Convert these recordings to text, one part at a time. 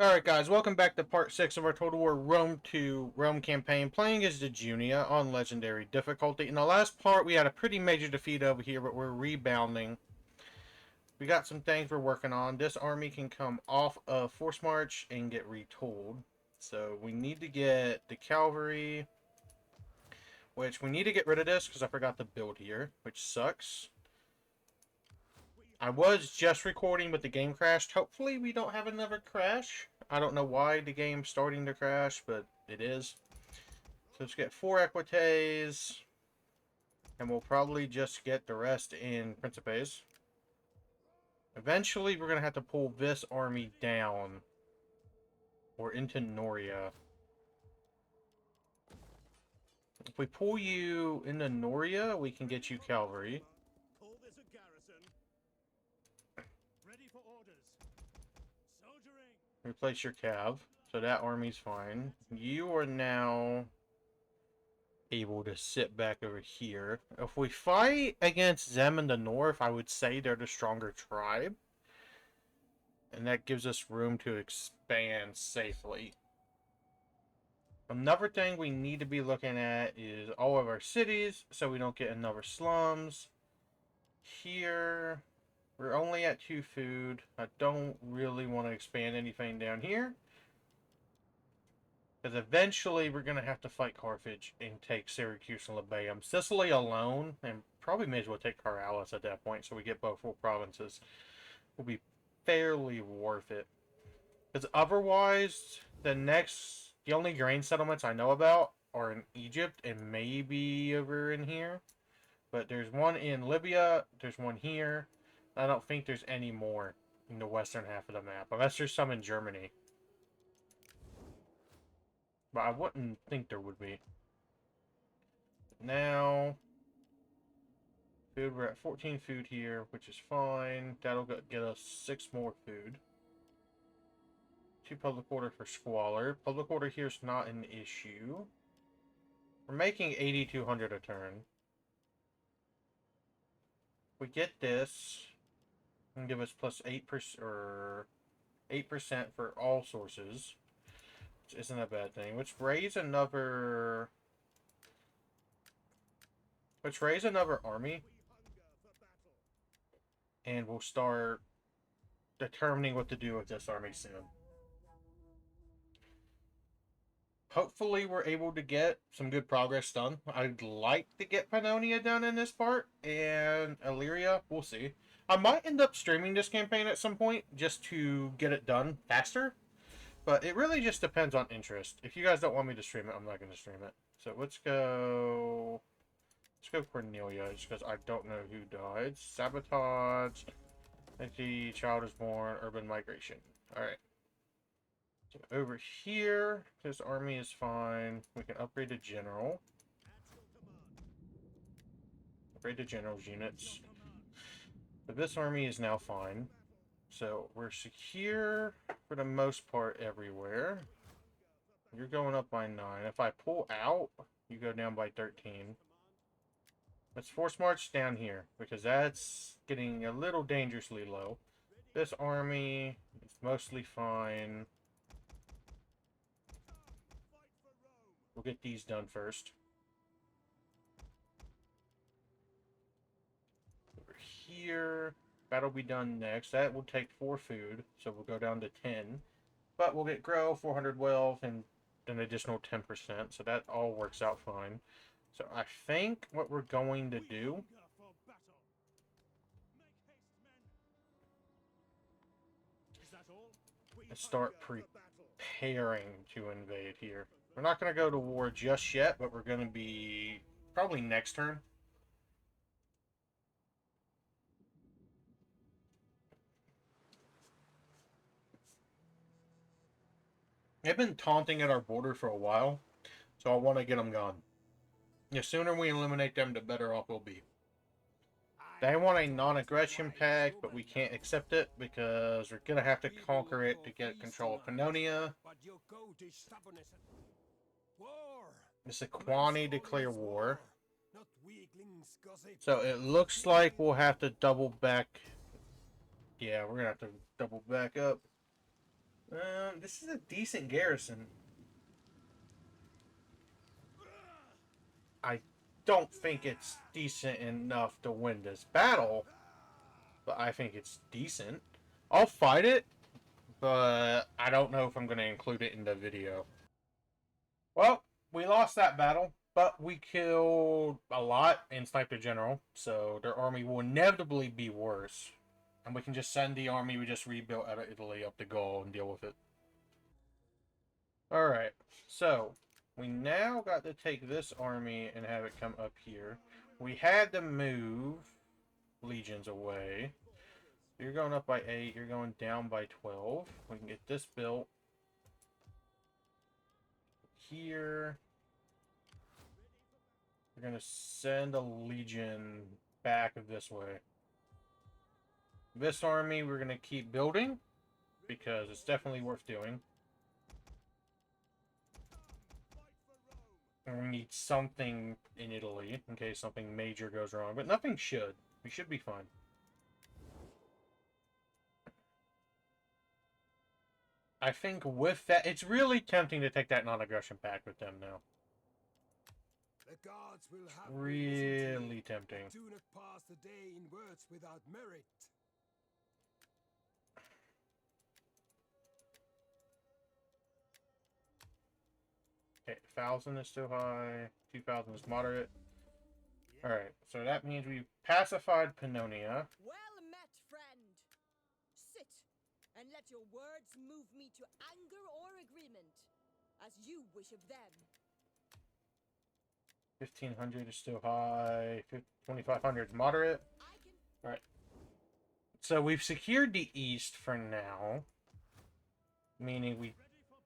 Alright guys, welcome back to part 6 of our Total War Rome 2 Rome campaign, playing as the Junia on Legendary difficulty. In the last part, we had a pretty major defeat over here, but we're rebounding. We got some things we're working on. This army can come off of Force March and get retooled. So we need to get the cavalry, which we need to get rid of this because I forgot to build here, which sucks. I was just recording, but the game crashed. Hopefully we don't have another crash. I don't know why the game's starting to crash, but it is. So let's get 4 Equites. And we'll probably just get the rest in Principes. Eventually we're going to have to pull this army down. Or into Noria. If we pull you into Noria, we can get you cavalry. Call this a garrison. Ready for orders. Soldiering. Replace your cav. So that army's fine. You are now able to sit back over here. If we fight against them in the north, I would say they're the stronger tribe. And that gives us room to expand safely. Another thing we need to be looking at is all of our cities, so we don't get another slums. Here, we're only at 2 food. I don't really want to expand anything down here. Because eventually we're going to have to fight Carthage and take Syracuse and Labaeum. Sicily alone, and probably may as well take Caralis at that point so we get both full provinces, will be fairly worth it. Because otherwise, the only grain settlements I know about are in Egypt and maybe over in here. But there's one in Libya, there's one here. I don't think there's any more in the western half of the map, unless there's some in Germany. But I wouldn't think there would be. Now, food, we're at 14 food here, which is fine. That'll get us 6 more food. 2 public order for squalor. Public order here is not an issue. We're making 8,200 a turn. We get this, and give us plus 8% or 8% for all sources. Which isn't a bad thing. Let's raise another army. And we'll start determining what to do with this army soon. Hopefully we're able to get some good progress done. I'd like to get Pannonia done in this part, and Illyria, we'll see. I might end up streaming this campaign at some point, just to get it done faster. But it really just depends on interest. If you guys don't want me to stream it, I'm not going to stream it. So let's go Cornelia, just because I don't know who died. Sabotage, empty, child is born, urban migration. Alright. So over here, this army is fine. We can upgrade to general. Upgrade to general's units. But this army is now fine. So we're secure for the most part everywhere. You're going up by 9. If I pull out, you go down by 13. Let's force march down here, because that's getting a little dangerously low. This army is mostly fine. We'll get these done first. Over here, that'll be done next. That will take 4 food, so we'll go down to 10. But we'll get grow, 400 wealth, and an additional 10%, so that all works out fine. So I think what we're going to do is start preparing to invade here. We're not going to go to war just yet, but we're going to be probably next turn. They've been taunting at our border for a while, so I want to get them gone. The sooner we eliminate them, the better off we'll be. They want a non-aggression pact, but we can't accept it because we're going to have to conquer it to get control of Pannonia. The Sequani declare war. So it looks like we'll have to double back. Yeah, we're going to have to double back up. This is a decent garrison. I don't think it's decent enough to win this battle, but I think it's decent. I'll fight it, but I don't know if I'm going to include it in the video. Well, we lost that battle, but we killed a lot in Sniper General, so their army will inevitably be worse. And we can just send the army we just rebuilt out of Italy up to Gaul and deal with it. Alright, so we now got to take this army and have it come up here. We had to move legions away. You're going up by 8, you're going down by 12. We can get this built here. We're going to send a legion back this way. This army we're going to keep building because it's definitely worth doing. And we need something in Italy in case something major goes wrong, but nothing should. We should be fine. I think with that, it's really tempting to take that non-aggression pact with them now. The gods will have Really tempting. do not pass the day in words without merit. Okay, 1,000 is too high. 2,000 is moderate. Alright, so that means we pacified Pannonia. Well met, friend. Sit, and let your words move me to anger or agreement, as you wish of them. 1,500 is still high. 2,500 is moderate. Alright. So we've secured the east for now. Meaning we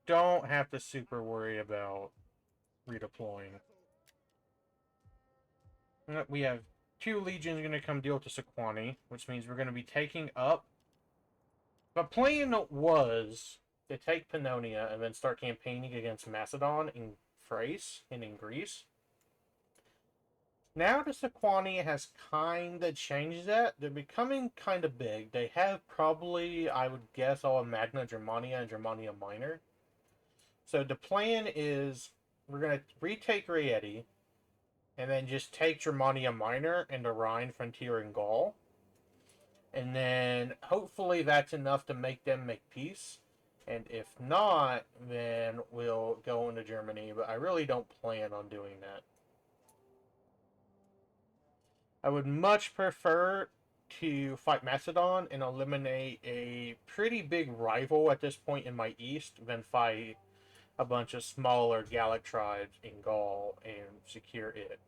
don't have to super worry about redeploying. We have 2 legions going to come deal with the Sequani, which means we're going to be taking up. The plan was to take Pannonia and then start campaigning against Macedon in Thrace and in Greece. Now the Sequani has kind of changed that. They're becoming kind of big. They have probably, I would guess, all of Magna Germania and Germania Minor. So the plan is we're going to retake Rieti and then just take Germania Minor and the Rhine frontier in Gaul. And then hopefully that's enough to make them make peace. And if not, then we'll go into Germany. But I really don't plan on doing that. I would much prefer to fight Macedon and eliminate a pretty big rival at this point in my east than fight a bunch of smaller Gallic tribes in Gaul and secure it.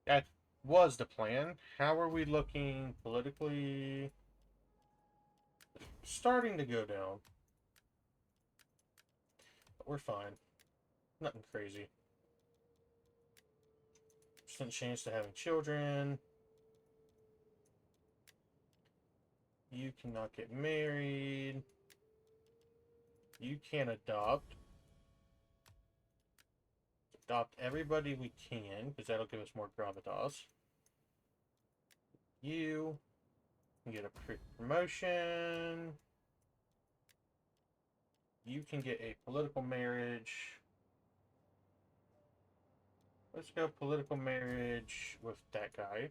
That was the plan. How are we looking politically? Starting to go down. But we're fine. Nothing crazy. Percent chance to having children. You cannot get married. You can adopt. Adopt everybody we can, because that'll give us more gravitas. You can get a promotion. You can get a political marriage. Let's go political marriage with that guy.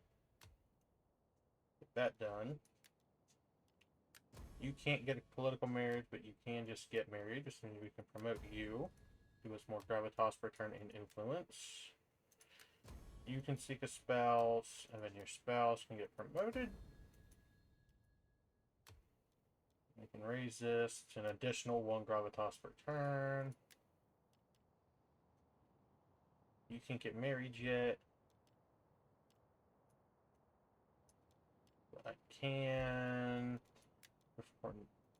Get that done. You can't get a political marriage, but you can just get married. Just means we can promote you. Give us more gravitas per turn and influence. You can seek a spouse, and then your spouse can get promoted. You can raise this to an additional 1 gravitas per turn. You can't get married yet. But I can.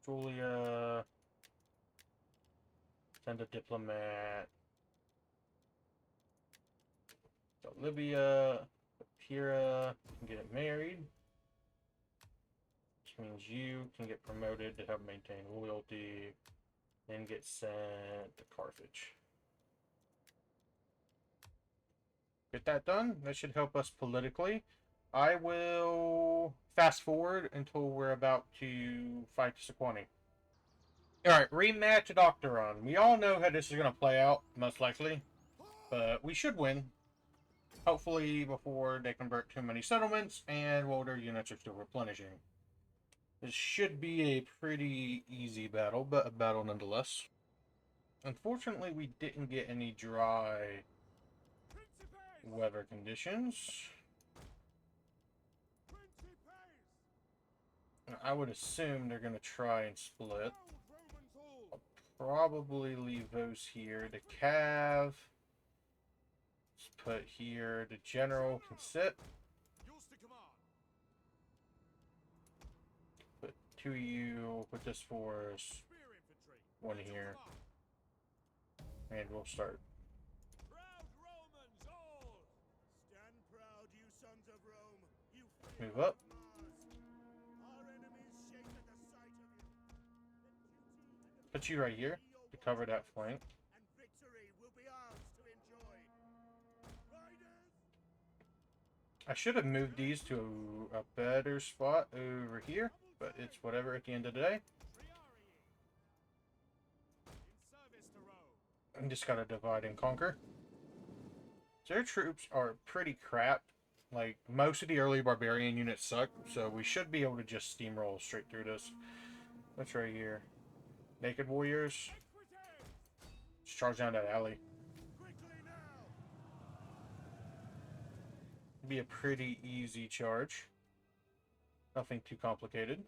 Julia. Send a diplomat. So Libya. Pyrrha can get married. Which means you can get promoted to help maintain loyalty. Then get sent to Carthage. Get that done. That should help us politically. I will fast forward until we're about to fight the Sequani. Alright, rematch at Octaron. We all know how this is going to play out, most likely. But we should win. Hopefully before they convert too many settlements and while their units are still replenishing. This should be a pretty easy battle, but a battle nonetheless. Unfortunately, we didn't get any dry weather conditions. I would assume they're going to try and split. I'll probably leave those here. The cav. Let's put here. The general can sit. Put 2 of you. Put this force. 1 here. And we'll start. Move up. Put you right here to cover that flank. I should have moved these to a better spot over here, but it's whatever at the end of the day. I just gotta divide and conquer. Their troops are pretty crap. Like, most of the early barbarian units suck, so we should be able to just steamroll straight through this. What's right here? Naked warriors. Just charge down that alley. Be a pretty easy charge. Nothing too complicated.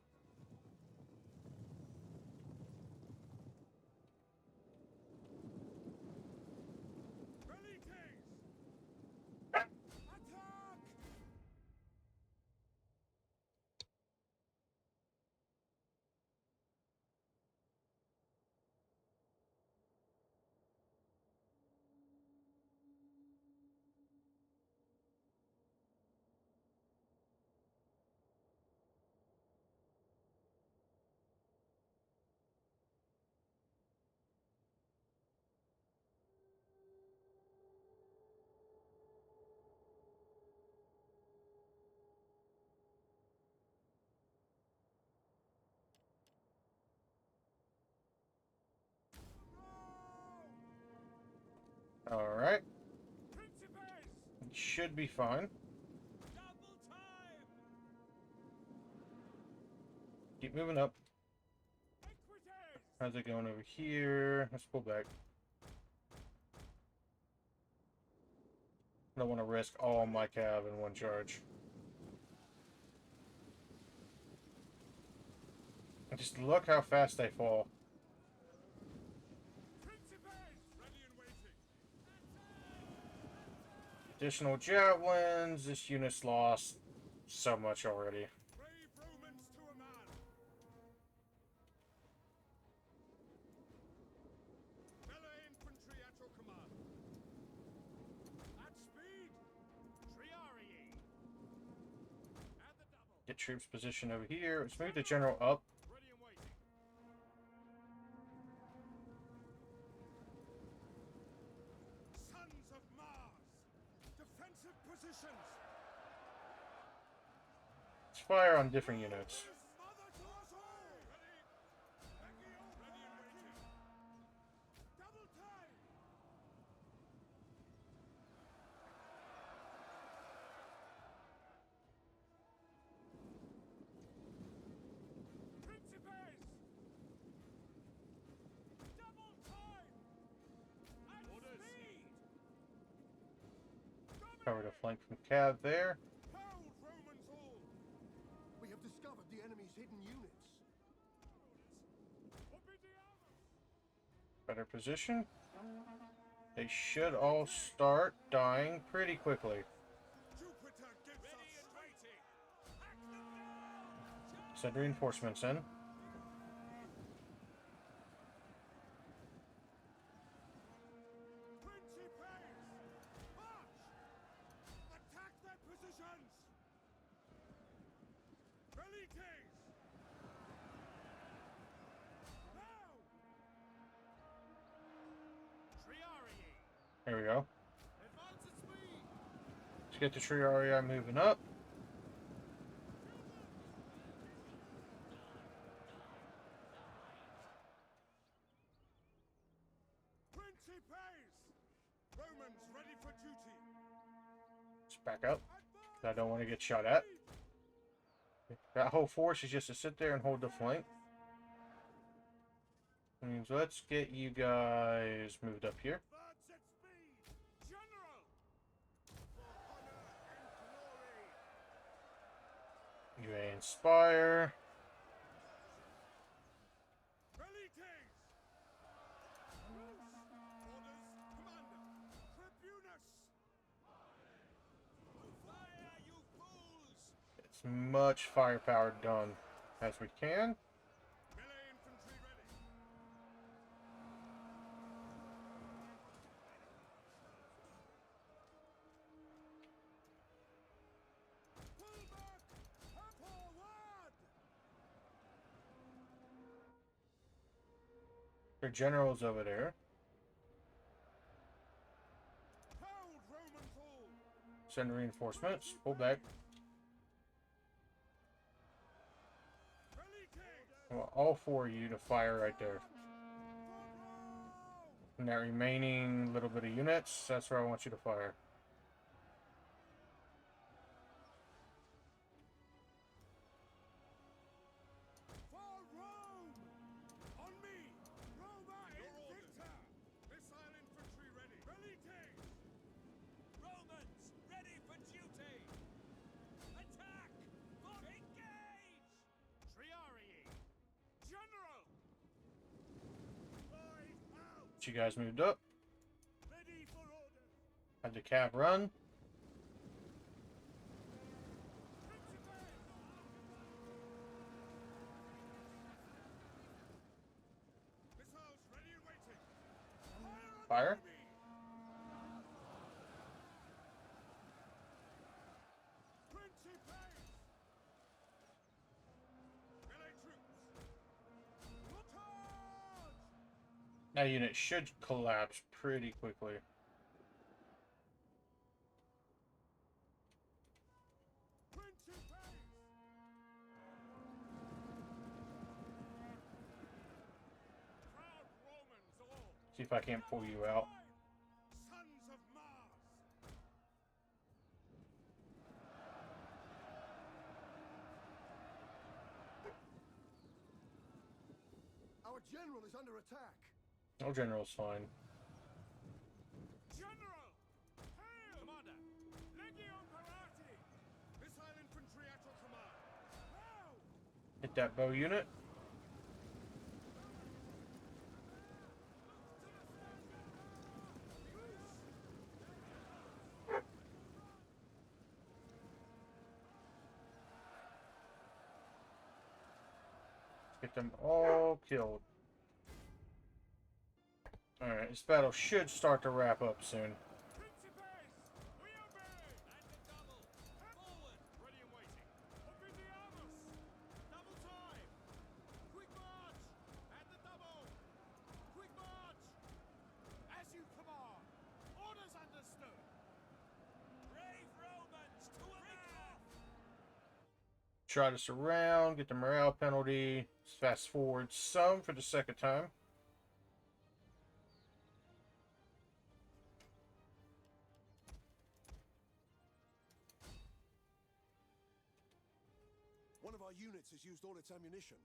Alright. Should be fine. Keep moving up. How's it going over here? Let's pull back. I don't want to risk all my cav in one charge. Just look how fast they fall. Additional javelins. This unit's lost so much already. Get troops positioned over here. Let's move the general up. Let's fire on different units. Cover the flank from cav there. We have discovered the enemy's hidden units. Better position. They should all start dying pretty quickly. Send reinforcements in. There we go. Let's get the Triarii moving up. Romans ready for duty. Let's back up. I don't want to get shot at. That whole force is just to sit there and hold the flank. Means let's get you guys moved up here. Advance at speed. General. For honor and glory. You inspire. Velites. Orders, Commander. Tribunus. Fire, you fools. As much firepower done as we can. Melee infantry ready. Pull back. Forward. Their generals over there. Hold Roman fool. Send reinforcements. Pull back. Velites. I want all four of you to fire right there. And that remaining little bit of units, that's where I want you to fire. For Rome! On me! Roma Invicta! Missile infantry ready! Velites! Romans ready for duty! Attack! Engage! Triarii! General! Ride out! You guys moved up. Ready for order! Had the cav run. Missiles ready and waiting! Fire. On the enemy! Principes! Melee troops! Charge! That unit should collapse pretty quickly. Principes! Proud Romans all! See if I can't pull you out. Sons of Mars! Our general is under attack. No general's fine. General! Hail! Commander! Legion Parati! Missile infantry at your command. Now! Hit that bow unit. Get them all killed. Alright, this battle should start to wrap up soon. Principes! We obey! At the double! Forward! Ready and waiting! Open Double time! Quick march! At the double! Quick march! As you command! Orders understood! Brave Romans to a man! Try to surround, get the morale penalty. Fast forward some for the second time. One of our units has used all its ammunition.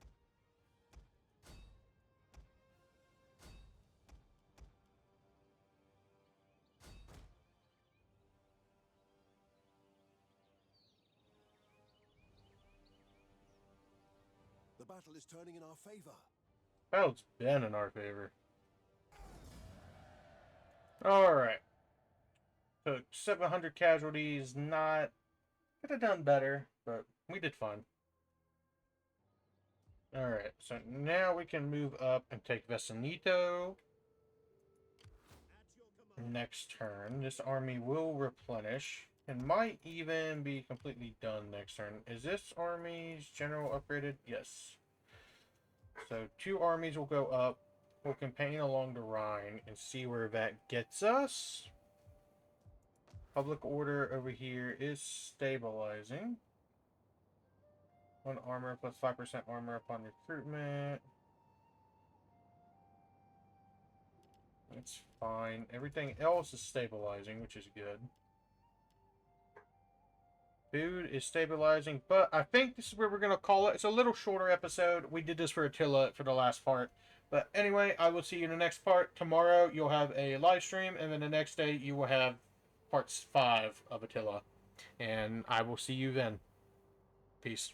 The battle is turning in our favor. Battle's been in our favor. Alright. Took 700 casualties. Not... Could have done better, but we did fine. Alright, so now we can move up and take Vecinito. Next turn. This army will replenish. And might even be completely done next turn. Is this army's general upgraded? Yes. So 2 armies will go up. We'll campaign along the Rhine and see where that gets us. Public order over here is stabilizing. 1 armor plus 5% armor upon recruitment. That's fine. Everything else is stabilizing, which is good. Food is stabilizing, but I think this is where we're going to call it. It's a little shorter episode. We did this for Attila for the last part. But anyway, I will see you in the next part. Tomorrow, you'll have a live stream, and then the next day, you will have parts 5 of Attila. And I will see you then. Peace.